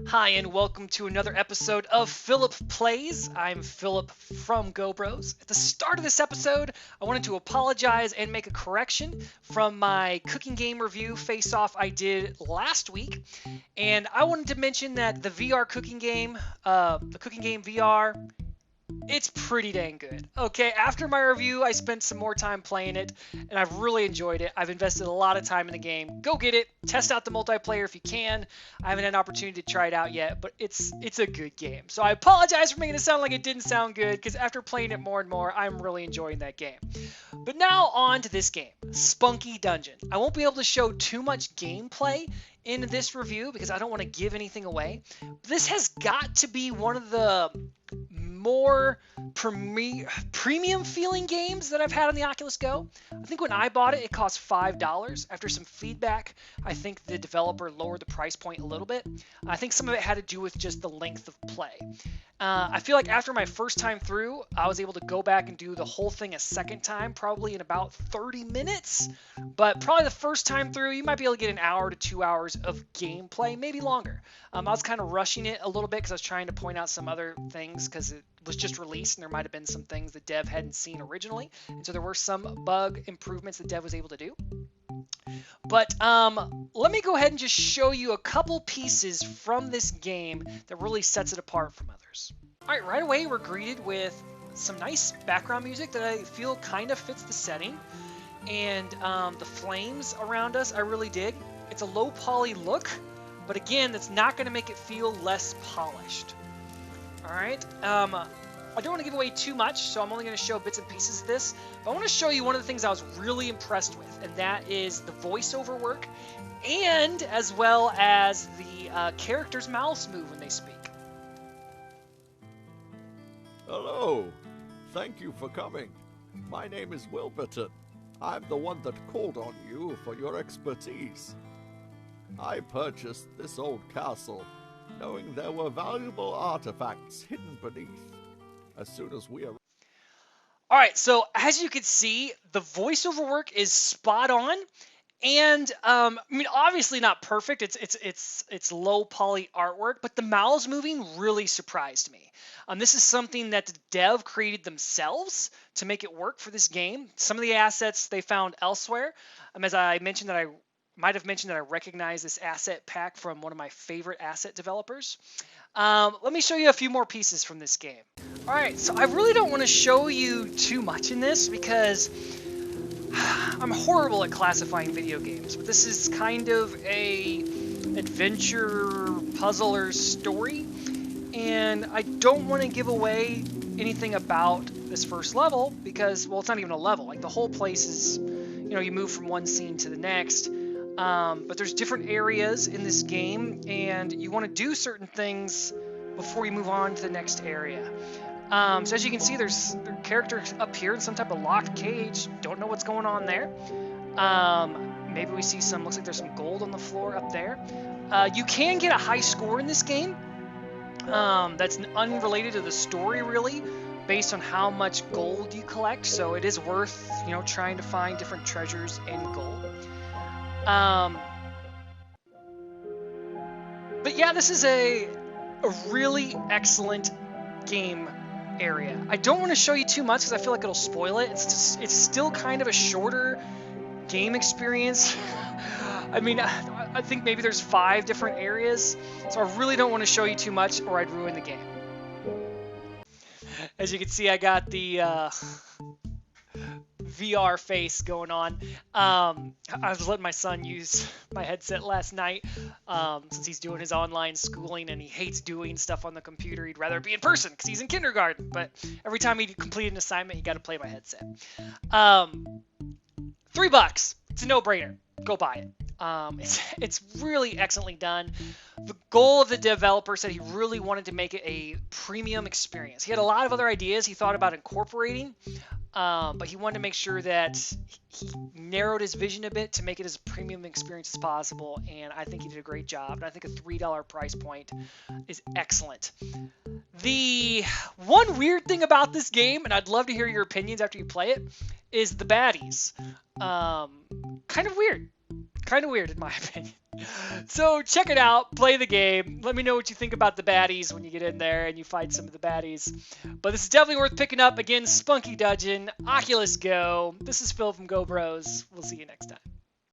Hi, and welcome to another episode of Philip Plays. I'm Philip from GoBros. At the start of this episode, I wanted to apologize and make a correction from my cooking game review face-off I did last week. And I wanted to mention that the VR cooking game, the cooking game VR, it's pretty dang good. Okay, after my review, I spent some more time playing it, and I've really enjoyed it. I've invested a lot of time in the game. Go get it. Test out the multiplayer if you can. I haven't had an opportunity to try it out yet, but it's a good game. So I apologize for making it sound like it didn't sound good, because after playing it more and more, I'm really enjoying that game. But now on to this game, Spunky Dungeon. I won't be able to show too much gameplay in this review because I don't want to give anything away. This has got to be one of the more premium feeling games that I've had on the Oculus Go. I think when I bought it, it cost $5. After some feedback, I think the developer lowered the price point a little bit. I think some of it had to do with just the length of play. I feel like after my first time through, I was able to go back and do the whole thing a second time, probably in about 30 minutes. But probably the first time through, you might be able to get an hour to 2 hours of gameplay, maybe longer. I was kind of rushing it a little bit because I was trying to point out some other things because it was just released and there might have been some things the dev hadn't seen originally. And so there were some bug improvements the dev was able to do. But let me go ahead and just show you a couple pieces from this game that really sets it apart from others. All right away we're greeted with some nice background music that I feel kind of fits the setting. And the flames around us I really dig. It's a low poly look, but again, that's not going to make it feel less polished. All right. I don't want to give away too much, so I'm only going to show bits and pieces of this. But I want to show you one of the things I was really impressed with, and that is the voiceover work, and as well as the characters' mouths move when they speak. Hello. Thank you for coming. My name is Wilberton. I'm the one that called on you for your expertise. I purchased this old castle, knowing there were valuable artifacts hidden beneath. As soon as we arrived... All right, so as you can see, the voiceover work is spot on, and I mean, obviously not perfect. It's low poly artwork, but the mouths moving really surprised me. This is something that the dev created themselves to make it work for this game. Some of the assets they found elsewhere. As I mentioned, that I might have mentioned that I recognize this asset pack from one of my favorite asset developers. Let me show you a few more pieces from this game. All right, so I really don't want to show you too much in this because I'm horrible at classifying video games, but this is kind of a adventure puzzler story, and I don't want to give away anything about this first level because, well, it's not even a level. Like, the whole place is, you know, you move from one scene to the next. But there's different areas in this game, and you want to do certain things before you move on to the next area. So as you can see, there's characters up here in some type of locked cage. Don't know what's going on there. Maybe we see some, looks like there's some gold on the floor up there. You can get a high score in this game. That's unrelated to the story, really, based on how much gold you collect. So it is worth, you know, trying to find different treasures and gold. But yeah, this is a really excellent game area. I don't want to show you too much because I feel like it'll spoil it. It's still kind of a shorter game experience. I mean, I think maybe there's 5 different areas, so I really don't want to show you too much or I'd ruin the game. As you can see, I got the VR face going on. I was letting my son use my headset last night since he's doing his online schooling and he hates doing stuff on the computer. He'd rather be in person because he's in kindergarten, but every time he completed an assignment, he got to play my headset. $3. It's a no-brainer. Go buy it. It's really excellently done. The goal of the developer said he really wanted to make it a premium experience. He had a lot of other ideas he thought about incorporating, but he wanted to make sure that he narrowed his vision a bit to make it as premium experience as possible, and I think he did a great job. And I think a $3 price point is excellent. The one weird thing about this game, and I'd love to hear your opinions after you play it, is the baddies. Kind of weird in my opinion. So check it out, play the game. Let me know what you think about the baddies when you get in there and you fight some of the baddies. But this is definitely worth picking up. Again, Spunky Dungeon, Oculus Go. This is Phil from Go Bros. We'll see you next time.